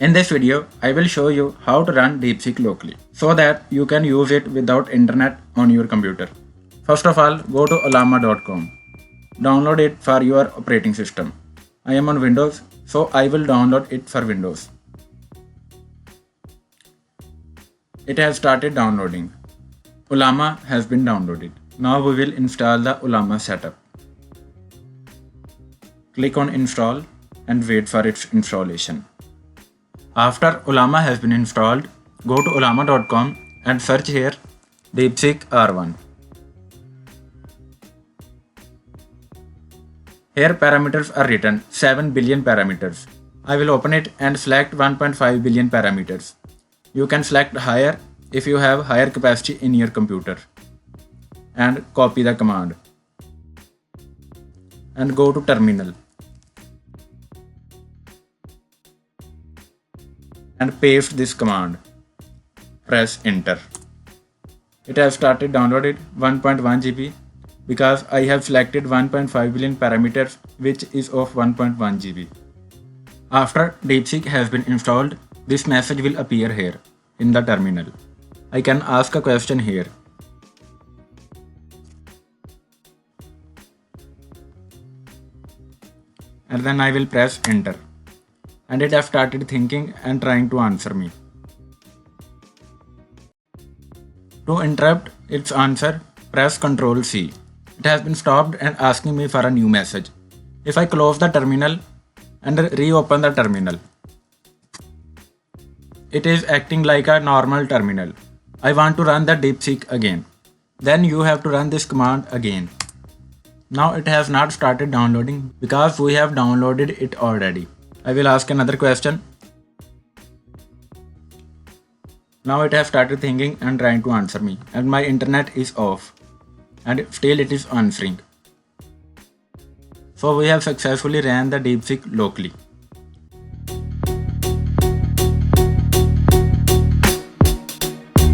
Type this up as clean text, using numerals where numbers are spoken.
In this video, I will show you how to run DeepSeek locally so that you can use it without internet on your computer. First of all, go to ollama.com. Download it for your operating system. I am on Windows, so I will download it for Windows. It has started downloading. Ollama has been downloaded. Now we will install the Ollama setup. Click on install and wait for its installation. After Ollama has been installed, go to ollama.com and search here DeepSeek-R1. Here parameters are written 7 billion parameters. I will open it and select 1.5 billion parameters. You can select higher if you have higher capacity in your computer. And copy the command. And go to terminal. And paste this command. Press enter. It has started downloaded 1.1 GB because I have selected 1.5 billion parameters which is of 1.1 GB. After DeepSeek has been installed, this message will appear here in the terminal. I can ask a question here. And then I will press enter. And it has started thinking and trying to answer me. To interrupt its answer, press Ctrl C. It has been stopped and asking me for a new message. If I close the terminal and reopen the terminal, it is acting like a normal terminal. I want to run the DeepSeek again. Then you have to run this command again. Now it has not started downloading because we have downloaded it already. I will ask another question. Now it has started thinking and trying to answer me, and my internet is off and still it is answering. So we have successfully ran the DeepSeek locally.